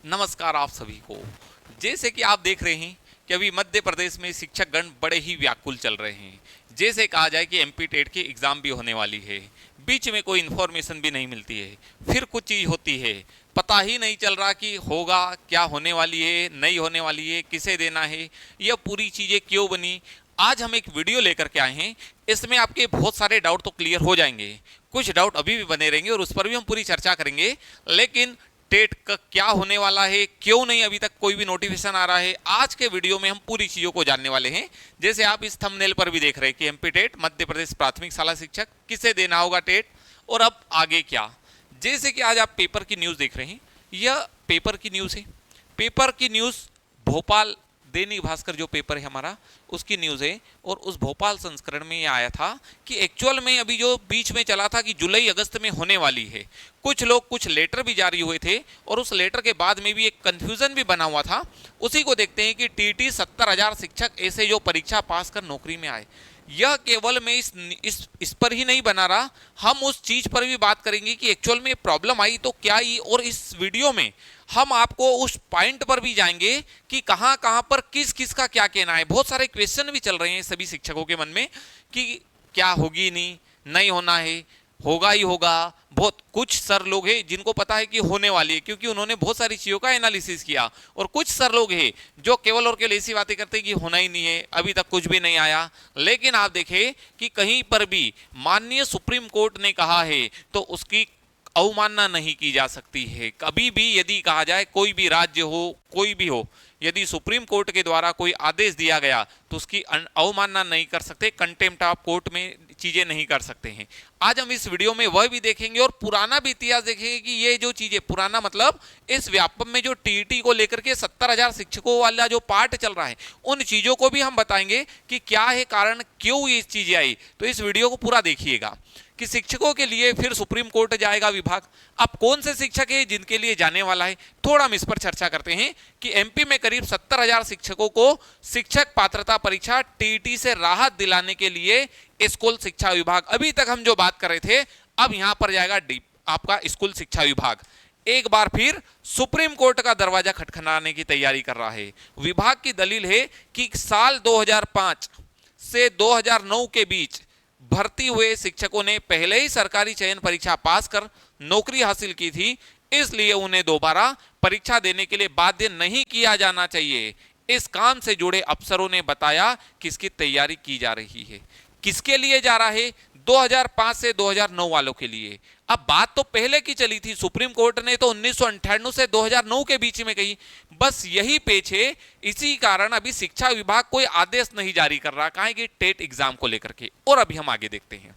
नमस्कार आप सभी को। जैसे कि आप देख रहे हैं कि अभी मध्य प्रदेश में शिक्षक गण बड़े ही व्याकुल चल रहे हैं। जैसे कहा जाए कि एमपी टेट की एग्ज़ाम भी होने वाली है, बीच में कोई इन्फॉर्मेशन भी नहीं मिलती है, फिर कुछ चीज़ होती है, पता ही नहीं चल रहा कि होगा क्या, होने वाली है नहीं होने वाली है, किसे देना है, यह पूरी चीज़ें क्यों बनी। आज हम एक वीडियो लेकर के आए हैं, इसमें आपके बहुत सारे डाउट तो क्लियर हो जाएंगे, कुछ डाउट अभी भी बने रहेंगे और उस पर भी हम पूरी चर्चा करेंगे। लेकिन टेट का क्या होने वाला है, क्यों नहीं अभी तक कोई भी नोटिफिकेशन आ रहा है, आज के वीडियो में हम पूरी चीज़ों को जानने वाले हैं। जैसे आप इस थंबनेल पर भी देख रहे हैं कि एमपी टेट मध्य प्रदेश प्राथमिक शाला शिक्षक, किसे देना होगा टेट और अब आगे क्या। जैसे कि आज आप पेपर की न्यूज़ देख रहे हैं, यह पेपर की न्यूज़ है। पेपर की न्यूज़ भोपाल दैनिक भास्कर जो पेपर है हमारा, उसकी न्यूज़ है। और उस भोपाल संस्करण में ये आया था कि एक्चुअल में अभी जो बीच में चला था कि जुलाई अगस्त में होने वाली है, कुछ लोग कुछ लेटर भी जारी हुए थे और उस लेटर के बाद में भी एक कंफ्यूजन भी बना हुआ था। उसी को देखते हैं कि टीटी 70,000 शिक्षक ऐसे जो परीक्षा पास कर नौकरी में आए। यह केवल मैं इस पर ही नहीं बना रहा, हम उस चीज पर भी बात करेंगे कि एक्चुअल में प्रॉब्लम आई तो क्या आई, और इस वीडियो में हम आपको उस पॉइंट पर भी जाएंगे कि कहां कहां पर किस किस का क्या कहना है। बहुत सारे क्वेश्चन भी चल रहे हैं सभी शिक्षकों के मन में कि क्या होगी, नहीं नहीं होना है, होगा ही होगा। बहुत कुछ सर लोग हैं जिनको पता है कि होने वाली है, क्योंकि उन्होंने बहुत सारी चीज़ों का एनालिसिस किया। और कुछ सर लोग हैं जो केवल और केवल ऐसी बातें करते हैं कि होना ही नहीं है, अभी तक कुछ भी नहीं आया। लेकिन आप देखें कि कहीं पर भी माननीय सुप्रीम कोर्ट ने कहा है तो उसकी अवमानना नहीं की जा सकती है। कभी भी यदि कहा जाए, कोई भी राज्य हो, कोई भी हो, यदि सुप्रीम कोर्ट के द्वारा कोई आदेश दिया गया तो उसकी अवमानना नहीं कर सकते, कंटेम्प्ट ऑफ कोर्ट में चीजें नहीं कर सकते हैं। आज हम इस वीडियो में वह भी देखेंगे और पुराना भी इतिहास देखेंगे कि ये जो चीजें, पुराना मतलब इस व्यापम में जो टीईटी को लेकर के 70,000 शिक्षकों वाला जो पार्ट चल रहा है, उन चीजों को भी हम बताएंगे कि क्या है कारण, क्यों ये चीजें आई। तो इस वीडियो को पूरा देखिएगा कि शिक्षकों के लिए फिर सुप्रीम कोर्ट जाएगा विभाग। अब कौन से शिक्षक है जिनके लिए जाने वाला है, थोड़ा हम इस पर चर्चा करते हैं कि एमपी में करीब 70,000 शिक्षकों को शिक्षक पात्रता परीक्षा टीईटी से राहत दिलाने के लिए स्कूल शिक्षा विभाग, अभी तक हम जो बात कर रहे थे, अब यहां पर जाएगा आपका स्कूल शिक्षा विभाग एक बार फिर सुप्रीम कोर्ट का दरवाजा खटखटाने की तैयारी कर रहा है। विभाग की दलील है कि साल 2005 से 2009 के बीच भर्ती हुए शिक्षकों ने पहले ही सरकारी चयन परीक्षा पास कर नौकरी हासिल की थी, इसलिए उन्हें दोबारा परीक्षा देने के लिए बाध्य नहीं किया जाना चाहिए। इस काम से जुड़े अफसरों ने बताया कि इसकी तैयारी की जा रही है। किसके लिए जा रहा है? 2005 से 2009 वालों के लिए। अब बात तो पहले की चली थी, सुप्रीम कोर्ट ने तो 1998 से 2009 के बीच में कही, बस यही पेच है। इसी कारण अभी शिक्षा विभाग कोई आदेश नहीं जारी कर रहा, कहा कि टेट एग्जाम को लेकर के। और अभी हम आगे देखते हैं।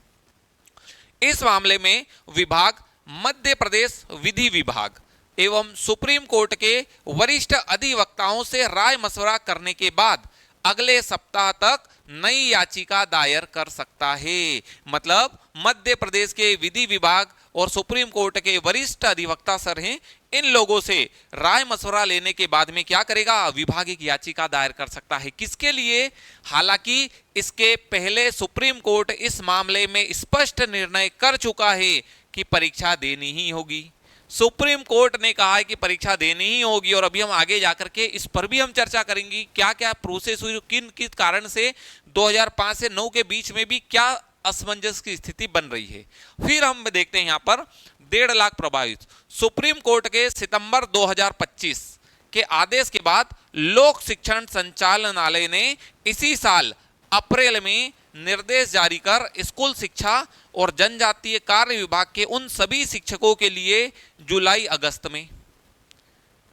इस मामले में विभाग मध्य प्रदेश विधि विभाग एवं सुप्रीम कोर्ट के वरिष्ठ अधिवक्ताओं से राय मशवरा करने के बाद अगले सप्ताह तक नई याचिका दायर कर सकता है। मतलब मध्य प्रदेश के विधि विभाग और सुप्रीम कोर्ट के वरिष्ठ अधिवक्ता सर हैं, इन लोगों से राय मशवरा लेने के बाद में क्या करेगा, विभाग एक याचिका दायर कर सकता है। किसके लिए? हालांकि इसके पहले सुप्रीम कोर्ट इस मामले में स्पष्ट निर्णय कर चुका है कि परीक्षा देनी ही होगी। सुप्रीम कोर्ट ने कहा है कि परीक्षा देनी ही होगी। और अभी हम आगे जाकर के इस पर भी हम चर्चा करेंगे क्या क्या प्रोसेस हुई, किन किस कारण से 2005 से 9 के बीच में भी क्या असमंजस की स्थिति बन रही है। फिर हम देखते हैं यहां पर 1.5 लाख प्रभावित। सुप्रीम कोर्ट के सितंबर 2025 के आदेश के बाद लोक शिक्षण संचालनालय ने इसी साल अप्रैल में निर्देश जारी कर स्कूल शिक्षा और जनजातीय कार्य विभाग के उन सभी शिक्षकों के लिए जुलाई अगस्त में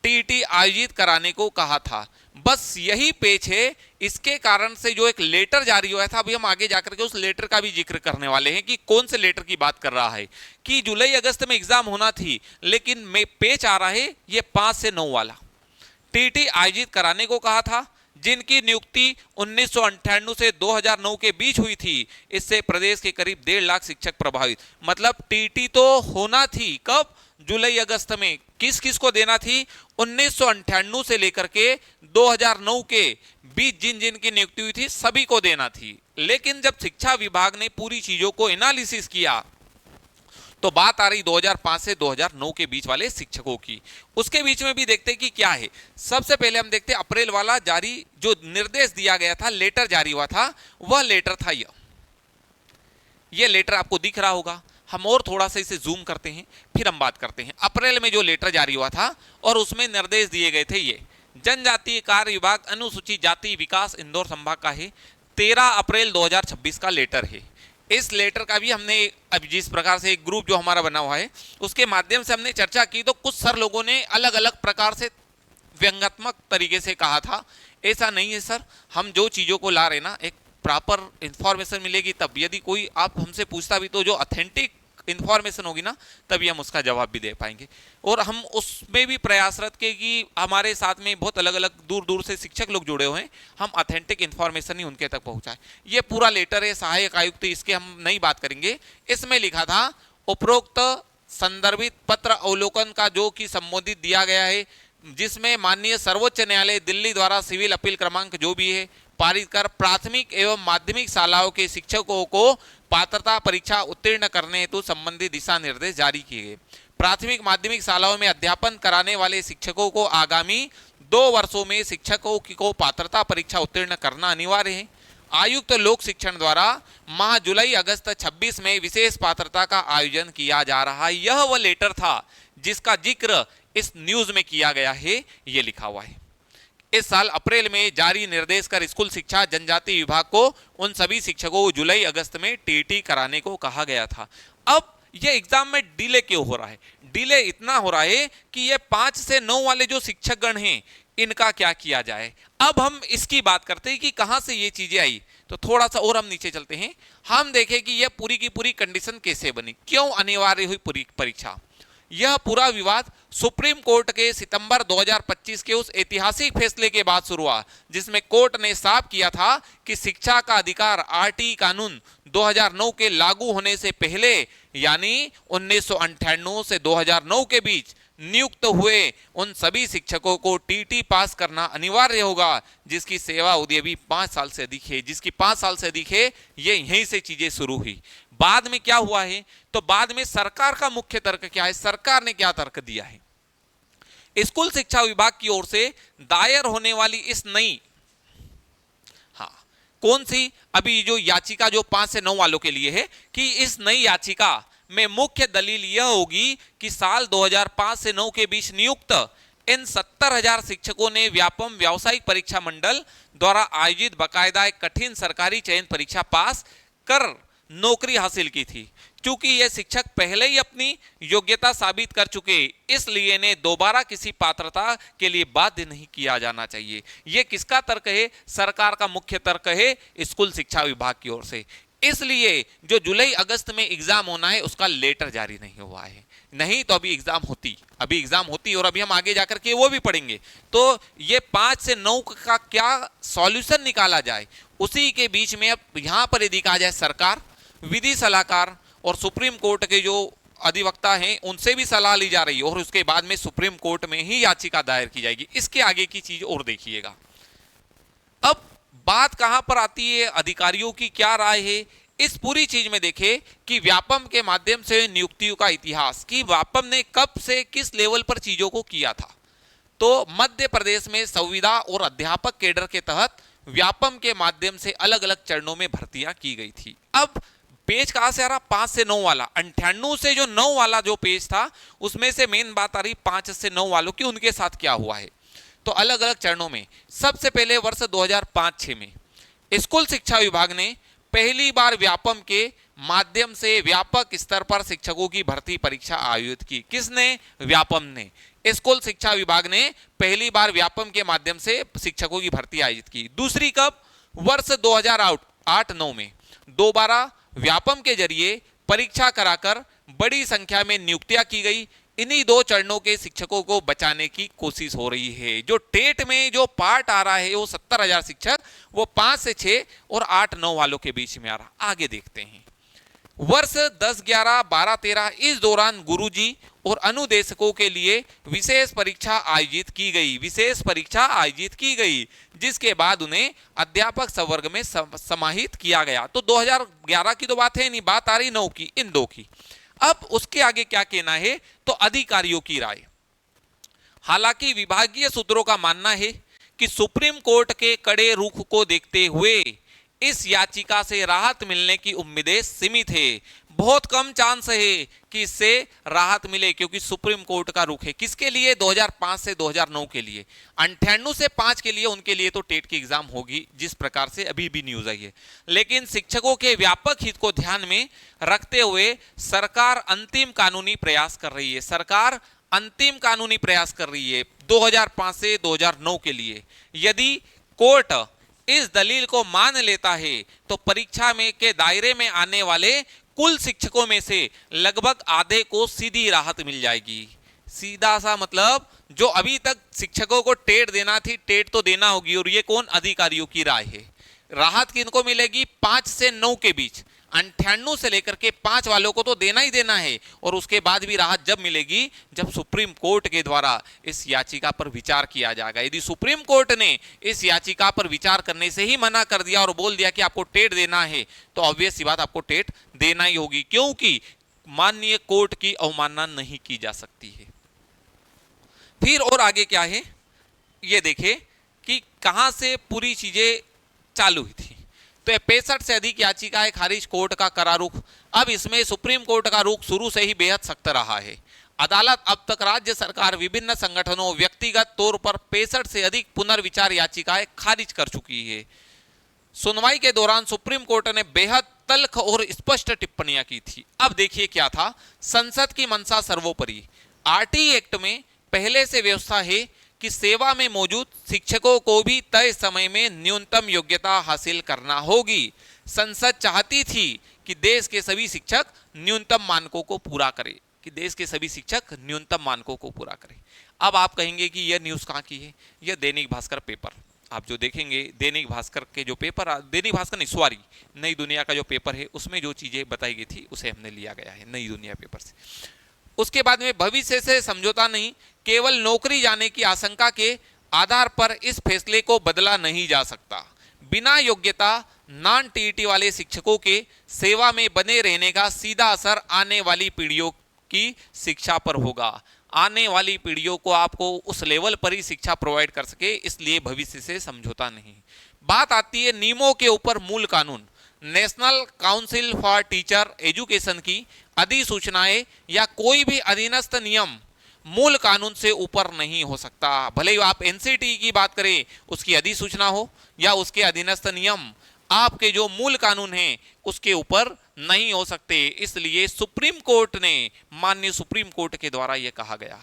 टीटी आयोजित कराने को कहा था। बस यही पेच है। इसके कारण से जो एक लेटर जारी हुआ था, अभी हम आगे जाकर के उस लेटर का भी जिक्र करने वाले हैं कि कौन से लेटर की बात कर रहा है। कि जुलाई अगस्त में एग्जाम होना थी, लेकिन पेच आ रहा है ये 5 से 9 वाला। टीटी आयोजित कराने को कहा था, जिनकी नियुक्ति 1998 से 2009 के बीच हुई थी। इससे प्रदेश के करीब 1.5 लाख शिक्षक प्रभावित। मतलब टीटी तो होना थी कब? जुलाई अगस्त में। किस किस को देना थी? 1998 से लेकर के 2009 के बीच जिन जिन की नियुक्ति हुई थी सभी को देना थी। लेकिन जब शिक्षा विभाग ने पूरी चीजों को एनालिसिस किया तो बात आ रही 2005 से 2009 के बीच वाले शिक्षकों की। उसके बीच में भी देखते कि क्या है। सबसे पहले हम देखते अप्रैल वाला जारी जो निर्देश दिया गया था, लेटर जारी हुआ था, वह लेटर था यह लेटर आपको दिख रहा होगा। हम और थोड़ा सा इसे जूम करते हैं, फिर हम बात करते हैं। अप्रैल में जो लेटर जारी हुआ था और उसमें निर्देश दिए गए थे, ये जनजातीय कार्य विभाग अनुसूचित जाति विकास इंदौर संभाग का है। 13 अप्रैल 2026 का लेटर है। इस लेटर का भी हमने अब जिस प्रकार से एक ग्रुप जो हमारा बना हुआ है उसके माध्यम से हमने चर्चा की, तो कुछ सर लोगों ने अलग अलग प्रकार से व्यंग्यात्मक तरीके से कहा था। ऐसा नहीं है सर, हम जो चीज़ों को ला रहे ना, एक प्रॉपर इंफॉर्मेशन मिलेगी तब। यदि कोई आप हमसे पूछता भी तो जो ऑथेंटिक इंफॉर्मेशन होगी ना, तभी हम उसका जवाब भी दे पाएंगे। और हम उसमें भी प्रयासरत के कि हमारे साथ में बहुत अलग अलग दूर दूर से शिक्षक लोग जुड़े हुए हैं, हम ऑथेंटिक इंफॉर्मेशन ही उनके तक पहुंचाएं। ये पूरा लेटर है सहायक आयुक्त, इसके हम नहीं बात करेंगे। इसमें लिखा था उपरोक्त संदर्भित पत्र अवलोकन का जो कि संबोधित दिया गया है, जिसमें माननीय सर्वोच्च न्यायालय दिल्ली द्वारा सिविल अपील क्रमांक जो भी है पारित कर प्राथमिक एवं माध्यमिक शालाओं के शिक्षकों को पात्रता परीक्षा उत्तीर्ण करने हेतु संबंधित दिशा निर्देश जारी किए गए। प्राथमिक माध्यमिक शालाओं में अध्यापन कराने वाले शिक्षकों को आगामी 2 वर्षों में शिक्षकों को पात्रता परीक्षा उत्तीर्ण करना अनिवार्य है। आयुक्त लोक शिक्षण द्वारा माह जुलाई अगस्त 26 में विशेष पात्रता का आयोजन किया जा रहा है। यह वह लेटर था जिसका जिक्र इस न्यूज में किया गया है, ये लिखा हुआ है। इस साल अप्रैल में जारी निर्देश कर स्कूल शिक्षा जनजाति विभाग को उन सभी शिक्षकों को जुलाई अगस्त में टीटी कराने को कहा गया था। अब ये एग्जाम में डिले क्यों हो रहा है? डिले इतना हो रहा है कि ये 5 से 9 वाले जो शिक्षक गण हैं, इनका क्या किया जाए। अब हम इसकी बात करते हैं कि कहां से ये चीजें आई। तो थोड़ा सा और हम नीचे चलते हैं, हम देखें कि यह पूरी की पूरी कंडीशन कैसे बनी, क्यों अनिवार्य हुई पूरी परीक्षा। यह पूरा विवाद सुप्रीम कोर्ट के सितंबर 2025 के उस ऐतिहासिक फैसले के बाद शुरू हुआ, जिसमें कोर्ट ने साफ किया था कि शिक्षा का अधिकार आरटी कानून 2009 के लागू होने से पहले यानी 1998 से 2009 के बीच नियुक्त हुए उन सभी शिक्षकों को टीटी पास करना अनिवार्य होगा जिसकी सेवा अवधि अभी 5 साल से अधिक है। जिसकी 5 साल से अधिक है, ये यहीं से चीजें शुरू हुई। बाद में क्या हुआ है, तो बाद में सरकार का मुख्य तर्क क्या है, सरकार ने क्या तर्क दिया है। स्कूल शिक्षा विभाग की ओर से दायर होने वाली इस नई, हाँ कौन सी, अभी जो याचिका जो 5 से 9 वालों के लिए है, कि इस नई याचिका में मुख्य दलील यह होगी कि साल 2005 से 9 के बीच नियुक्त इन 70,000 शिक्षकों ने व्यापम व्यावसायिक परीक्षा मंडल द्वारा आयोजित बाकायदा एक कठिन सरकारी चयन परीक्षा पास कर नौकरी हासिल की थी। चूंकि ये शिक्षक पहले ही अपनी योग्यता साबित कर चुके, इसलिए इन्हें दोबारा किसी पात्रता के लिए बाध्य नहीं किया जाना चाहिए। ये किसका तर्क है? सरकार का मुख्य तर्क है स्कूल शिक्षा विभाग की ओर से। इसलिए जो जुलाई अगस्त में एग्जाम होना है उसका लेटर जारी नहीं हुआ है, नहीं तो अभी एग्जाम होती और अभी हम आगे जाकर के वो भी पढ़ेंगे। तो ये 5 से 9 का क्या सॉल्यूशन निकाला जाए, उसी के बीच में अब यहां पर यदि कहा जाए सरकार, विधि सलाहकार और सुप्रीम कोर्ट के जो अधिवक्ता हैं उनसे भी सलाह ली जा रही है और उसके बाद में सुप्रीम कोर्ट में ही याचिका दायर की जाएगी। इसके आगे की चीज और देखिएगा। अब बात कहां पर आती है, अधिकारियों की क्या राय है। इस पूरी चीज में देखें कि व्यापम के माध्यम से नियुक्तियों का इतिहास, कि व्यापम ने कब से किस लेवल पर चीजों को किया था। तो मध्य प्रदेश में संविदा और अध्यापक केडर के तहत व्यापम के माध्यम से अलग अलग चरणों में भर्तियां की गई थी। अब पेज कहां से आ रहा, 5 से 9 वाला। 98 से जो 9 वाला जो पेज था उसमें से मेन बात आ रही 5 से 9 वालों की, उनके साथ क्या हुआ है। तो अलग अलग चरणों में सबसे पहले वर्ष 2005-6 में स्कूल शिक्षा विभाग ने पहली बार व्यापम के माध्यम से व्यापक स्तर पर शिक्षकों की भर्ती परीक्षा आयोजित की। किसने? व्यापम ने। स्कूल शिक्षा विभाग ने पहली बार व्यापम के माध्यम से शिक्षकों की भर्ती आयोजित की। दूसरी कब? वर्ष 2008-9 में दोबारा व्यापम के जरिए परीक्षा कराकर बड़ी संख्या में नियुक्तियां की गई। इन्हीं 2 चरणों के शिक्षकों को बचाने की कोशिश हो रही है। जो टेट में जो पार्ट आ रहा है वो 70,000 शिक्षक, वो 5 से 6 और 8-9 वालों के बीच में आ रहा। आगे देखते हैं। वर्ष 10, 11, 12, 13 इस दौरान गुरुजी और अनुदेशकों के लिए विशेष परीक्षा आयोजित की गई, जिसके बाद उन्हें अध्यापक संवर्ग में समाहित किया गया। तो 2011 की तो बात है नहीं, बात आ रही 9 की, इन 2 की। अब उसके आगे क्या कहना है, तो अधिकारियों की राय। हालांकि विभागीय सूत्रों का मानना है कि सुप्रीम कोर्ट के कड़े रुख को देखते हुए इस याचिका से राहत मिलने की उम्मीदें सीमित है। बहुत कम चांस है कि इससे राहत मिले, क्योंकि सुप्रीम कोर्ट का रुख है किसके लिए, 2005 से 2009 के लिए। 98 से 5 के लिए उनके लिए तो टेट की एग्जाम होगी, जिस प्रकार से अभी भी न्यूज आई है। लेकिन शिक्षकों के व्यापक हित को ध्यान में रखते हुए सरकार अंतिम कानूनी प्रयास कर रही है। सरकार अंतिम कानूनी प्रयास कर रही है 2005 से 2009 के लिए। यदि कोर्ट इस दलील को मान लेता है तो परीक्षा में के दायरे में आने वाले कुल शिक्षकों में से लगभग आधे को सीधी राहत मिल जाएगी। सीधा सा मतलब जो अभी तक शिक्षकों को टेट देना थी, टेट तो देना होगी। और ये कौन, अधिकारियों की राय है। राहत किनको मिलेगी, 5 से 9 के बीच। 98 से लेकर के 5 वालों को तो देना ही देना है। और उसके बाद भी राहत जब मिलेगी जब सुप्रीम कोर्ट के द्वारा इस याचिका पर विचार किया जाएगा। यदि सुप्रीम कोर्ट ने इस याचिका पर विचार करने से ही मना कर दिया और बोल दिया कि आपको टेट देना है, तो ऑब्वियस सी बात आपको टेट देना ही होगी, क्योंकि माननीय कोर्ट की अवमानना नहीं की जा सकती है। फिर और आगे क्या है, ये देखें कि कहां से पूरी चीजें चालू हुई थी। तो 65 से अधिक याचिकाएं खारिज, कोर्ट का करा रुख। अब इसमें सुप्रीम कोर्ट का रुख शुरू से ही बेहद सख्त रहा है। अदालत अब तक राज्य सरकार, विभिन्न संगठनों, व्यक्तिगत तौर पर 65 से अधिक पुनर्विचार याचिकाएं खारिज कर चुकी है। सुनवाई के दौरान सुप्रीम कोर्ट ने बेहद तल्ख और स्पष्ट टिप्पणियां की थी। अब देखिए क्या था, संसद की मंशा सर्वोपरि। आरटी एक्ट में पहले से व्यवस्था है कि सेवा में मौजूद शिक्षकों को भी तय समय में न्यूनतम योग्यता हासिल करना होगी। संसद चाहती थी कि देश के सभी शिक्षक न्यूनतम मानकों को पूरा करें, कि देश के सभी शिक्षक न्यूनतम मानकों को पूरा करें। अब आप कहेंगे कि यह न्यूज़ कहाँ की है, यह दैनिक भास्कर पेपर। आप जो देखेंगे दैनिक भास्कर के जो पेपर, दैनिक भास्कर नहीं सॉरी, नई दुनिया का जो पेपर है उसमें जो चीज़ें बताई गई थी उसे हमने लिया गया है नई दुनिया पेपर से। उसके बाद में भविष्य से समझौता नहीं, केवल नौकरी जाने की आशंका के आधार पर इस फैसले को बदला नहीं जा सकता। बिना योग्यता नॉन टीईटी वाले शिक्षकों के सेवा में बने रहने का सीधा असर आने वाली पीढ़ियों की शिक्षा पर होगा। आने वाली पीढ़ियों को आपको उस लेवल पर ही शिक्षा प्रोवाइड कर सके, इसलिए भविष्य से समझौता नहीं। बात आती है नियमों के ऊपर मूल कानून। National council for teacher education की अधिसूचनाएं या कोई भी अधीनस्थ नियम मूल कानून से ऊपर नहीं हो सकता। भले ही आप एनसीटी की बात करें, उसकी अधिसूचना हो या उसके अधीनस्थ नियम, आपके जो मूल कानून हैं उसके ऊपर नहीं हो सकते। इसलिए सुप्रीम कोर्ट ने, माननीय सुप्रीम कोर्ट के द्वारा यह कहा गया।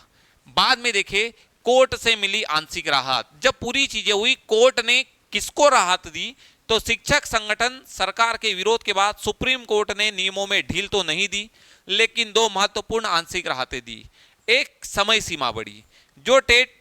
बाद में देखे कोर्ट से मिली आंशिक राहत। जब पूरी चीजें हुई, कोर्ट ने किसको राहत दी, तो शिक्षक संगठन सरकार के विरोध के बाद सुप्रीम कोर्ट ने नियमों में ढील तो नहीं दी, लेकिन 2 महत्वपूर्ण आंशिक राहतें दी। एक समय सीमा बढ़ी, जो टेट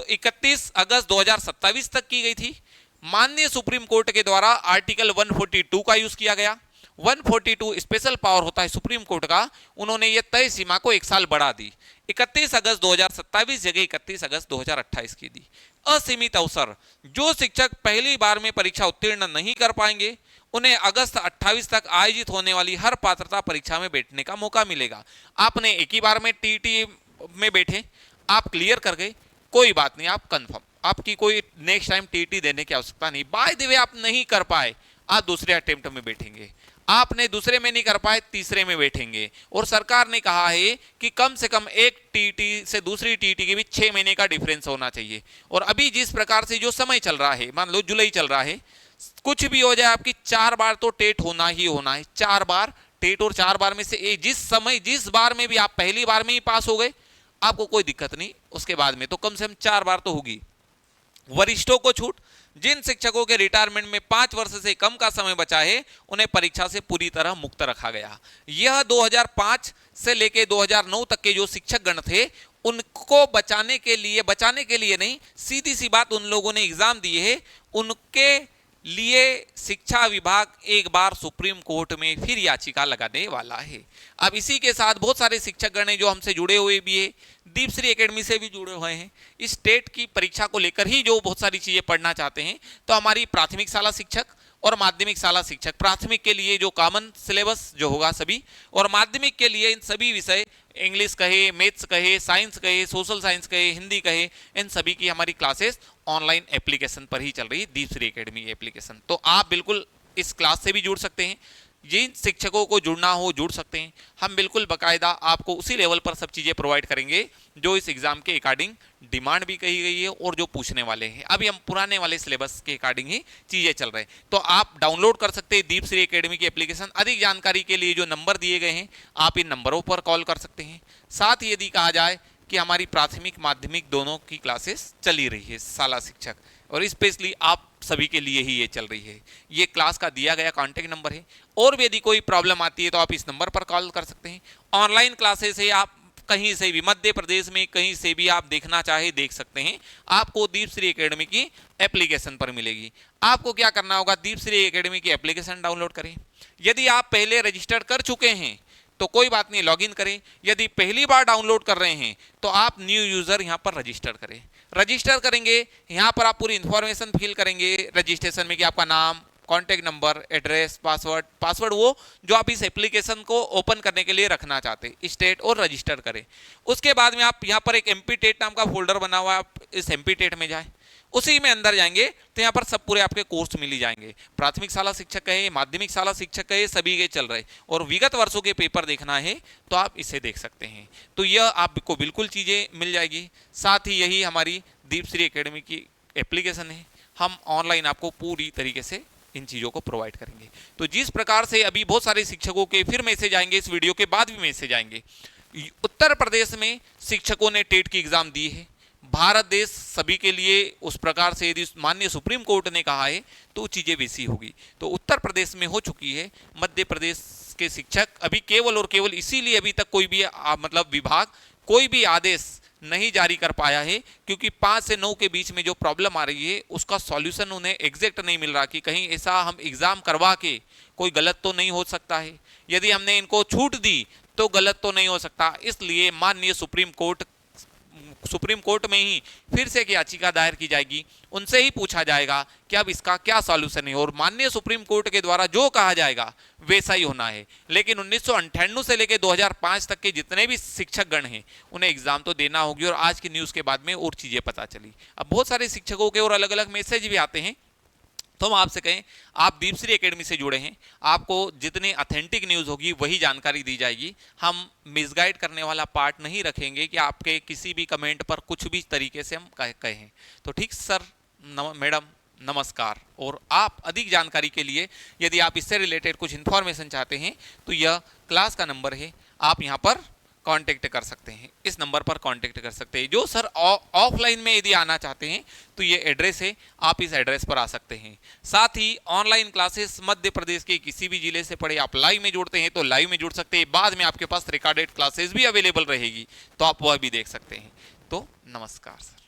31 अगस्त 2027 तक की गई थी, माननीय सुप्रीम कोर्ट के द्वारा आर्टिकल 142 का यूज किया गया। 142 स्पेशल पावर होता है सुप्रीम कोर्ट का, उन्होंने ये तय सीमा को 1 साल बढ़ा दी। 31 अगस्त 2027 जगह 31 अगस्त 2028 की दी। असीमित अवसर, जो शिक्षक पहली बार में परीक्षा उत्तीर्ण नहीं कर पाएंगे उन्हें अगस्त 28 तक आयोजित होने वाली हर पात्रता परीक्षा में बैठने का मौका मिलेगा। आपने एक ही बार में टीटी में बैठे, आप क्लियर कर गए, कोई बात नहीं, आप कंफर्म, आपकी कोई नेक्स्ट टाइम टीटी देने की आवश्यकता नहीं। बाय द वे आप नहीं कर पाए, आप दूसरे अटेम्प्ट में बैठेंगे। आपने दूसरे में नहीं कर पाए, तीसरे में बैठेंगे। और सरकार ने कहा है कि कम से कम एक टीटी से दूसरी टीटी के बीच 6 महीने का डिफरेंस होना चाहिए। और अभी जिस प्रकार से जो समय चल रहा है, मान लो जुलाई चल रहा है, कुछ भी हो जाए आपकी 4 बार तो टेट होना ही होना है। 4 बार टेट, और 4 बार में से जिस बार में भी आप पहली बार में ही पास हो गए, आपको कोई दिक्कत नहीं, उसके बाद में तो कम से कम 4 बार तो होगी। वरिष्ठों को छूट, जिन शिक्षकों के रिटायरमेंट में 5 वर्ष से कम का समय बचा है उन्हें परीक्षा से पूरी तरह मुक्त रखा गया। यह 2005 से लेकर 2009 तक के जो शिक्षक गण थे उनको बचाने के लिए नहीं, सीधी सी बात, उन लोगों ने एग्जाम दिए है, उनके लिए शिक्षा विभाग एक बार सुप्रीम कोर्ट में फिर याचिका लगाने वाला है। अब इसी के साथ बहुत सारे शिक्षकगण हैं जो हमसे जुड़े हुए भी है, दीपश्री एकेडमी से भी जुड़े हुए हैं। इस टेट की परीक्षा को लेकर ही जो बहुत सारी चीजें पढ़ना चाहते हैं, तो हमारी प्राथमिक शाला शिक्षक और माध्यमिक शाला शिक्षक। प्राथमिक के लिए जो कॉमन सिलेबस जो होगा सभी, और माध्यमिक के लिए इन सभी विषय, इंग्लिश कहे, मैथ्स कहे, साइंस कहे, सोशल साइंस कहे, हिंदी कहे, इन सभी की हमारी क्लासेस ऑनलाइन एप्लीकेशन पर ही चल रही है, दीपश्री एकेडमी एप्लीकेशन। तो आप बिल्कुल इस क्लास से भी जुड़ सकते हैं, जिन शिक्षकों को जुड़ना हो जुड़ सकते हैं। हम बिल्कुल बाकायदा आपको उसी लेवल पर सब चीज़ें प्रोवाइड करेंगे जो इस एग्जाम के अकॉर्डिंग डिमांड भी कही गई है और जो पूछने वाले हैं। अभी हम पुराने वाले सिलेबस के अकॉर्डिंग ही चीज़ें चल रहे हैं। तो आप डाउनलोड कर सकते हैं दीपश्री एकेडमी की एप्लीकेशन। अधिक जानकारी के लिए जो नंबर दिए गए हैं आप इन नंबरों पर कॉल कर सकते हैं। साथ ही यदि कहा जाए कि हमारी प्राथमिक माध्यमिक दोनों की क्लासेस चली रही है शाला शिक्षक, और स्पेशली आप सभी के लिए ही ये चल रही है। ये क्लास का दिया गया कॉन्टैक्ट नंबर है, और भी यदि कोई प्रॉब्लम आती है तो आप इस नंबर पर कॉल कर सकते हैं। ऑनलाइन क्लासेस है, आप कहीं से भी मध्य प्रदेश में कहीं से भी आप देखना चाहे देख सकते हैं। आपको दीपश्री एकेडमी की एप्लीकेशन पर मिलेगी। आपको क्या करना होगा, दीपश्री एकेडमी की एप्लीकेशन डाउनलोड करें। यदि आप पहले रजिस्टर्ड कर चुके हैं तो कोई बात नहीं, लॉगिन करें। यदि पहली बार डाउनलोड कर रहे हैं तो आप न्यू यूजर यहां पर रजिस्टर करें। रजिस्टर करेंगे, यहां पर आप पूरी इंफॉर्मेशन फिल करेंगे रजिस्ट्रेशन में कि आपका नाम, कॉन्टैक्ट नंबर, एड्रेस, पासवर्ड वो जो आप इस एप्लीकेशन को ओपन करने के लिए रखना चाहते हैं, स्टेट और रजिस्टर करें। उसके बाद में आप यहाँ पर एक MP-TET नाम का फोल्डर बना हुआ है, आप इस MP-TET में जाएं, उसी में अंदर जाएंगे तो यहाँ पर सब पूरे आपके कोर्स मिल ही जाएंगे। प्राथमिक शाला शिक्षक कहे, माध्यमिक शाला शिक्षक कहे, सभी के चल रहे, और विगत वर्षों के पेपर देखना है तो आप इसे देख सकते हैं। तो यह आपको बिल्कुल चीज़ें मिल जाएगी। साथ ही यही हमारी दीपश्री एकेडमी की एप्लीकेशन है, हम ऑनलाइन आपको पूरी तरीके से इन चीज़ों को प्रोवाइड करेंगे। तो जिस प्रकार से अभी बहुत सारे शिक्षकों के फिर मैसेज आएंगे, इस वीडियो के बाद भी मैसेज आएंगे। उत्तर प्रदेश में शिक्षकों ने टेट की एग्जाम दी है, भारत देश सभी के लिए उस प्रकार से यदि माननीय सुप्रीम कोर्ट ने कहा है तो चीज़ें वैसी होगी। तो उत्तर प्रदेश में हो चुकी है, मध्य प्रदेश के शिक्षक अभी केवल और केवल इसीलिए अभी तक कोई भी मतलब विभाग कोई भी आदेश नहीं जारी कर पाया है क्योंकि 5 से 9 के बीच में जो प्रॉब्लम आ रही है उसका सॉल्यूशन उन्हें एग्जैक्ट नहीं मिल रहा कि कहीं ऐसा हम एग्जाम करवा के कोई गलत तो नहीं हो सकता है, यदि हमने इनको छूट दी तो गलत तो नहीं हो सकता। इसलिए माननीय सुप्रीम कोर्ट में ही फिर से एक याचिका दायर की जाएगी, उनसे ही पूछा जाएगा कि अब इसका क्या सॉल्यूशन है, और माननीय सुप्रीम कोर्ट के द्वारा जो कहा जाएगा वैसा ही होना है। लेकिन 1998 से लेकर 2005 तक के जितने भी शिक्षक गण हैं उन्हें एग्जाम तो देना होगी, और आज की न्यूज़ के बाद में और चीज़ें पता चली। अब बहुत सारे शिक्षकों के और अलग अलग मैसेज भी आते हैं, तो हम आपसे कहें आप दीपश्री एकेडमी से जुड़े हैं, आपको जितनी ऑथेंटिक न्यूज़ होगी वही जानकारी दी जाएगी। हम मिसगाइड करने वाला पार्ट नहीं रखेंगे कि आपके किसी भी कमेंट पर कुछ भी तरीके से हम कहें। तो ठीक सर, मैडम नमस्कार। और आप अधिक जानकारी के लिए यदि आप इससे रिलेटेड कुछ इन्फॉर्मेशन चाहते हैं तो यह क्लास का नंबर है, आप यहाँ पर कांटेक्ट कर सकते हैं, इस नंबर पर कांटेक्ट कर सकते हैं। जो सर ऑफलाइन में यदि आना चाहते हैं तो ये एड्रेस है, आप इस एड्रेस पर आ सकते हैं। साथ ही ऑनलाइन क्लासेस मध्य प्रदेश के किसी भी जिले से पढ़े आप लाइव में जुड़ते हैं तो लाइव में जुड़ सकते हैं, बाद में आपके पास रिकॉर्डेड क्लासेस भी अवेलेबल रहेगी तो आप वह भी देख सकते हैं। तो नमस्कार सर।